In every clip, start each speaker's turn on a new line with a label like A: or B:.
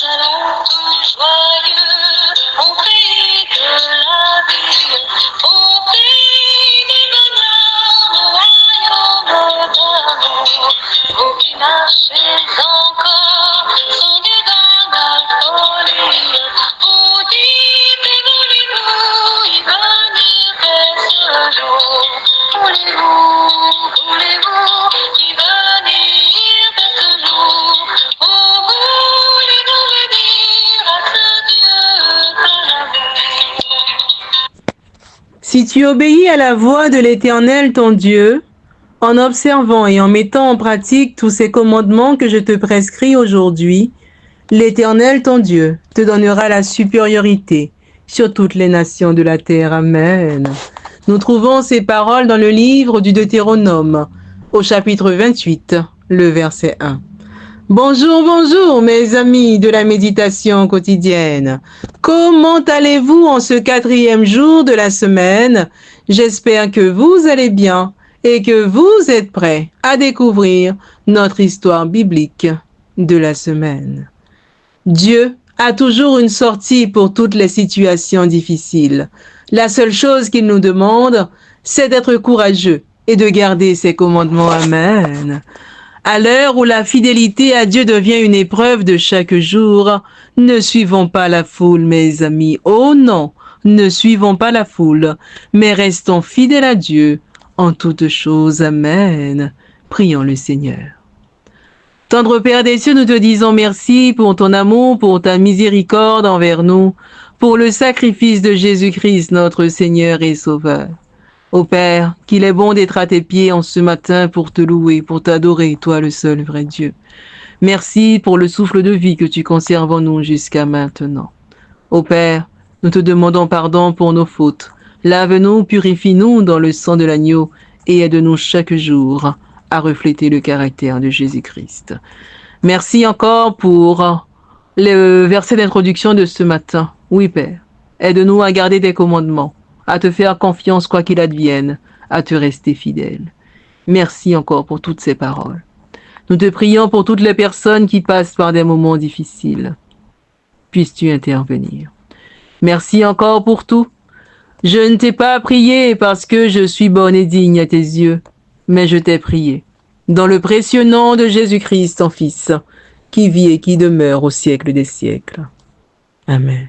A: salons tout joyeux, au pays de la vie, au pays des bonheurs, royaume d'amour. Vous qui marchez encore, sondez dans la folie, vous dites évoluez-vous, il va venir ce jour. Voulez-vous, il va venir ce jour. Oh, voulez-vous venir à ce Dieu de l'amour.
B: Si tu obéis à la voix de l'Éternel ton Dieu, en observant et en mettant en pratique tous ces commandements que je te prescris aujourd'hui, l'Éternel ton Dieu te donnera la supériorité sur toutes les nations de la terre. Amen. Nous trouvons ces paroles dans le livre du Deutéronome, au chapitre 28, le verset 1. Bonjour, bonjour mes amis de la méditation quotidienne. Comment allez-vous en ce 4e jour de la semaine? J'espère que vous allez bien et que vous êtes prêts à découvrir notre histoire biblique de la semaine. Dieu a toujours une sortie pour toutes les situations difficiles. La seule chose qu'il nous demande, c'est d'être courageux et de garder ses commandements. Amen. À l'heure où la fidélité à Dieu devient une épreuve de chaque jour, ne suivons pas la foule, mes amis. Oh non, ne suivons pas la foule, mais restons fidèles à Dieu en toutes choses. Amen. Prions le Seigneur. Tendre Père des cieux, nous te disons merci pour ton amour, pour ta miséricorde envers nous, pour le sacrifice de Jésus-Christ, notre Seigneur et Sauveur. Ô Père, qu'il est bon d'être à tes pieds en ce matin pour te louer, pour t'adorer, toi le seul vrai Dieu. Merci pour le souffle de vie que tu conserves en nous jusqu'à maintenant. Ô Père, nous te demandons pardon pour nos fautes. Lave-nous, purifie-nous dans le sang de l'agneau et aide-nous chaque jour à refléter le caractère de Jésus-Christ. Merci encore pour le verset d'introduction de ce matin. Oui, Père, aide-nous à garder tes commandements, à te faire confiance quoi qu'il advienne, à te rester fidèle. Merci encore pour toutes ces paroles. Nous te prions pour toutes les personnes qui passent par des moments difficiles. Puisses-tu intervenir. Merci encore pour tout. Je ne t'ai pas prié parce que je suis bonne et digne à tes yeux, mais je t'ai prié dans le précieux nom de Jésus-Christ, ton Fils, qui vit et qui demeure au siècle des siècles. Amen.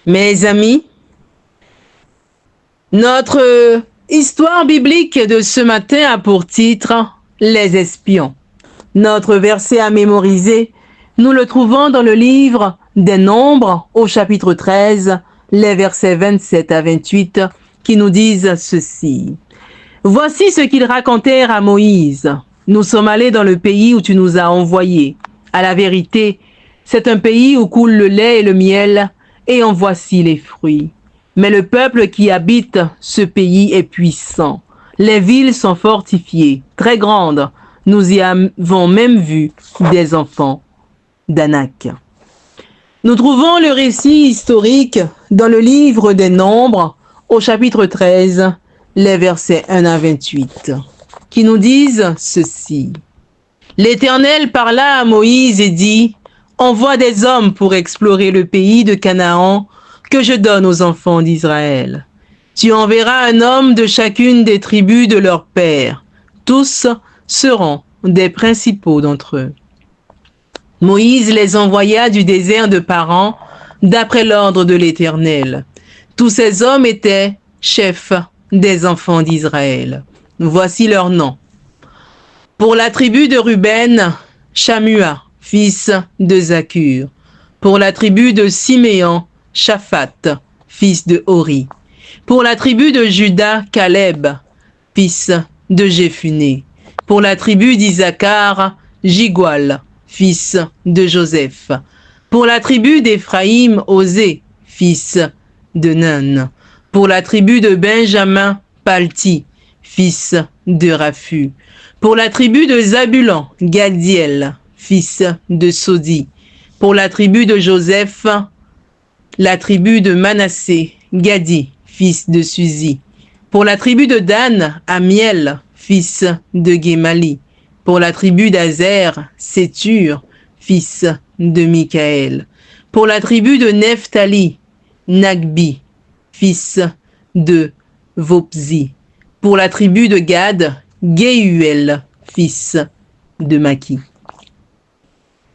B: Mes amis, notre histoire biblique de ce matin a pour titre « Les espions ». Notre verset à mémoriser, nous le trouvons dans le livre des Nombres, au chapitre 13, les versets 27 à 28, qui nous disent ceci. « Voici ce qu'ils racontèrent à Moïse. Nous sommes allés dans le pays où tu nous as envoyés. À la vérité, c'est un pays où coule le lait et le miel, et en voici les fruits. Mais le peuple qui habite ce pays est puissant. Les villes sont fortifiées, très grandes. Nous y avons même vu des enfants d'Anak. » Nous trouvons le récit historique dans le livre des Nombres, au chapitre 13, les versets 1 à 28, qui nous disent ceci. « L'Éternel parla à Moïse et dit, « Envoie des hommes pour explorer le pays de Canaan que je donne aux enfants d'Israël. Tu enverras un homme de chacune des tribus de leur père. Tous seront des principaux d'entre eux. » Moïse les envoya du désert de Paran d'après l'ordre de l'Éternel. Tous ces hommes étaient chefs des enfants d'Israël. Voici leurs noms. Pour la tribu de Ruben, Shamua, fils de Zakur. Pour la tribu de Siméon, Shaphat, fils de Hori. Pour la tribu de Juda, Caleb, fils de Jéphuné. Pour la tribu d'Isaacar, Jigual, fils de Joseph. Pour la tribu d'Éphraïm, Osée, fils de Nun. Pour la tribu de Benjamin, Palti, fils de Raphu. Pour la tribu de Zabulon, Gadiel, fils de Sodi. Pour la tribu de Joseph, la tribu de Manassé, Gadi, fils de Suzi. Pour la tribu de Dan, Amiel, fils de Guémali. Pour la tribu d'Azer, Sétur, fils de Michaël. Pour la tribu de Nephtali, Nagbi, fils de Vopsi. Pour la tribu de Gad, Gehuel, fils de Maki.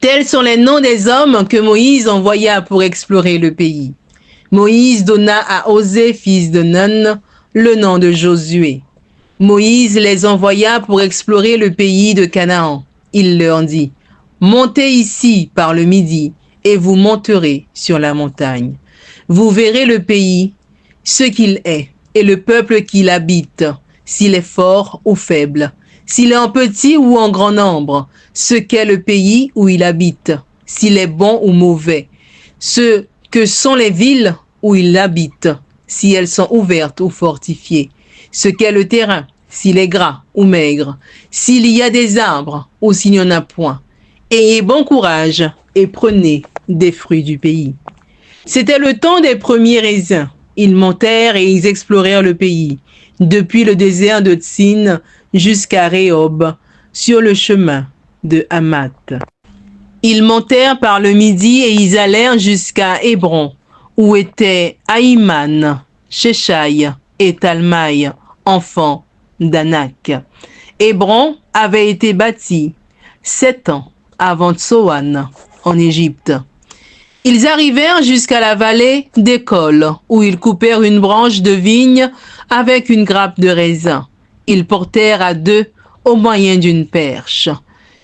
B: Tels sont les noms des hommes que Moïse envoya pour explorer le pays. Moïse donna à Osée, fils de Nun, le nom de Josué. Moïse les envoya pour explorer le pays de Canaan. Il leur dit, « Montez ici par le midi, et vous monterez sur la montagne. Vous verrez le pays, ce qu'il est, et le peuple qui l'habite, s'il est fort ou faible, s'il est en petit ou en grand nombre, ce qu'est le pays où il habite, s'il est bon ou mauvais, ce que sont les villes où il habite, si elles sont ouvertes ou fortifiées, ce qu'est le terrain, s'il est gras ou maigre, s'il y a des arbres ou s'il n'y en a point. Ayez bon courage et prenez des fruits du pays. » C'était le temps des premiers raisins. Ils montèrent et ils explorèrent le pays, depuis le désert de Tsin jusqu'à Rehob, sur le chemin de Hamath. Ils montèrent par le midi et ils allèrent jusqu'à Hébron, où étaient Aïman, Sheshai et Talmaï, enfants d'Anak. Hébron avait été bâti 7 ans avant Tsoan, en Égypte. Ils arrivèrent jusqu'à la vallée d'École, où ils coupèrent une branche de vigne avec une grappe de raisin. Ils portèrent à 2 au moyen d'une perche.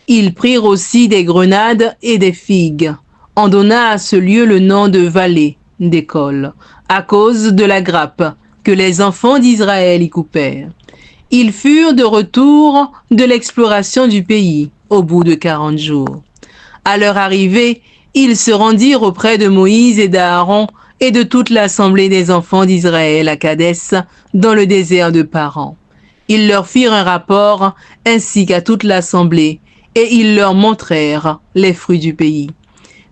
B: Ils prirent aussi des grenades et des figues. On donna à ce lieu le nom de vallée d'École, à cause de la grappe que les enfants d'Israël y coupèrent. Ils furent de retour de l'exploration du pays au bout de 40 jours. À leur arrivée, ils se rendirent auprès de Moïse et d'Aaron et de toute l'assemblée des enfants d'Israël à Kadès, dans le désert de Paran. Ils leur firent un rapport ainsi qu'à toute l'assemblée, et ils leur montrèrent les fruits du pays.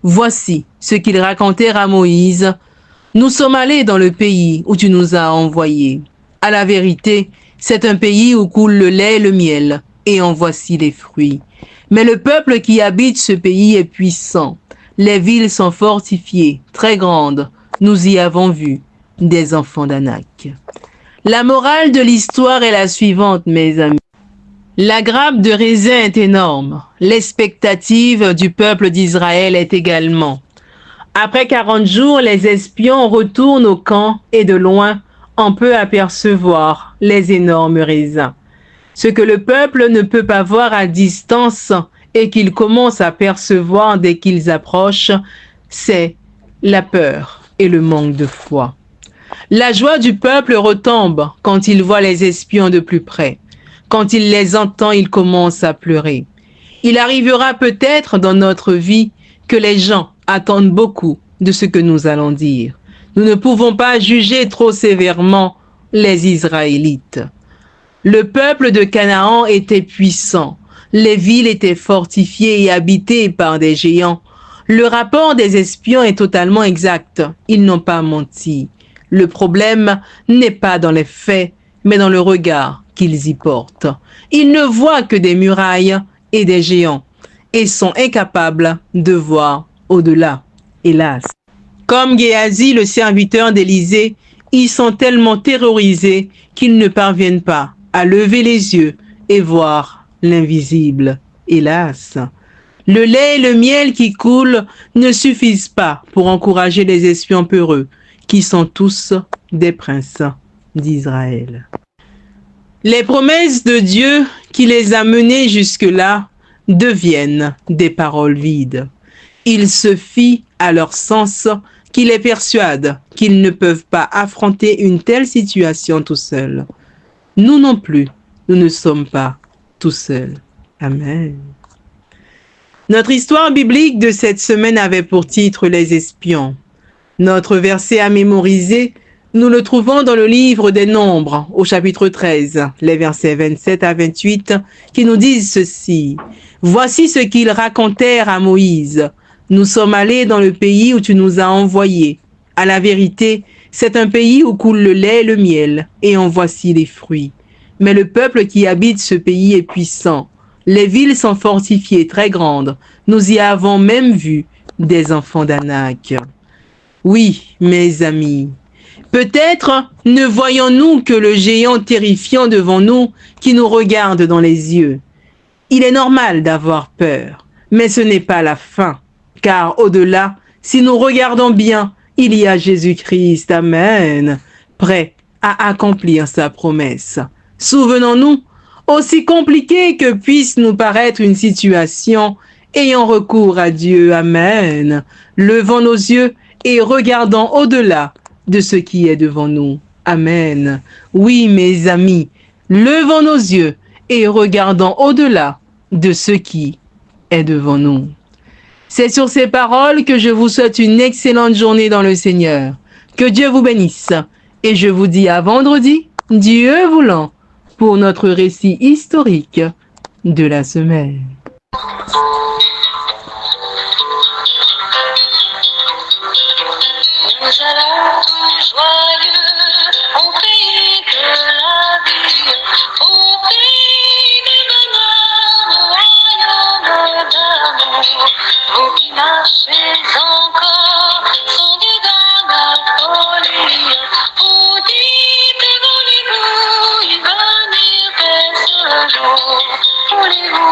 B: Voici ce qu'ils racontèrent à Moïse. « Nous sommes allés dans le pays où tu nous as envoyés. À la vérité, c'est un pays où coule le lait et le miel, et en voici les fruits. Mais le peuple qui habite ce pays est puissant. Les villes sont fortifiées, très grandes. Nous y avons vu des enfants d'Anak. » La morale de l'histoire est la suivante, mes amis. La grappe de raisin est énorme. L'expectative du peuple d'Israël est également. Après 40 jours, les espions retournent au camp et de loin, on peut apercevoir les énormes raisins. Ce que le peuple ne peut pas voir à distance et qu'ils commencent à percevoir dès qu'ils approchent, c'est la peur et le manque de foi. La joie du peuple retombe quand il voit les espions de plus près. Quand il les entend, il commence à pleurer. Il arrivera peut-être dans notre vie que les gens attendent beaucoup de ce que nous allons dire. Nous ne pouvons pas juger trop sévèrement les Israélites. Le peuple de Canaan était puissant. Les villes étaient fortifiées et habitées par des géants. Le rapport des espions est totalement exact. Ils n'ont pas menti. Le problème n'est pas dans les faits, mais dans le regard qu'ils y portent. Ils ne voient que des murailles et des géants et sont incapables de voir au-delà, hélas. Comme Géasi, le serviteur d'Élysée, ils sont tellement terrorisés qu'ils ne parviennent pas à lever les yeux et voir l'invisible, hélas. Le lait et le miel qui coulent ne suffisent pas pour encourager les espions peureux, qui sont tous des princes d'Israël. Les promesses de Dieu qui les a menés jusque-là deviennent des paroles vides. Il se fie à leur sens qui les persuade qu'ils ne peuvent pas affronter une telle situation tout seuls. Nous non plus, nous ne sommes pas tout seuls. Amen. Notre histoire biblique de cette semaine avait pour titre Les espions. Notre verset à mémoriser, nous le trouvons dans le livre des Nombres, au chapitre 13, les versets 27 à 28, qui nous disent ceci. « Voici ce qu'ils racontèrent à Moïse. Nous sommes allés dans le pays où tu nous as envoyés. À la vérité, c'est un pays où coule le lait et le miel, et en voici les fruits. Mais le peuple qui habite ce pays est puissant. Les villes sont fortifiées, très grandes. Nous y avons même vu des enfants d'Anak. Oui, mes amis, peut-être ne voyons-nous que le géant terrifiant devant nous qui nous regarde dans les yeux. Il est normal d'avoir peur, mais ce n'est pas la fin, car au-delà, si nous regardons bien, il y a Jésus-Christ, Amen, prêt à accomplir sa promesse. Souvenons-nous, aussi compliqué que puisse nous paraître une situation, ayons recours à Dieu, Amen. Levons nos yeux et regardons au-delà de ce qui est devant nous. Amen. Oui, mes amis, levons nos yeux et regardons au-delà de ce qui est devant nous. C'est sur ces paroles que je vous souhaite une excellente journée dans le Seigneur. Que Dieu vous bénisse. Et je vous dis à vendredi, Dieu voulant, pour notre récit historique de la semaine.
A: Nous allons tous joyeux au pays de la vie, au pays du bonheur, au royaume d'amour. Vous qui marchez encore, sans Dieu dans la folie, vous dites, voulez-vous y venir dès ce jour? Voulez-vous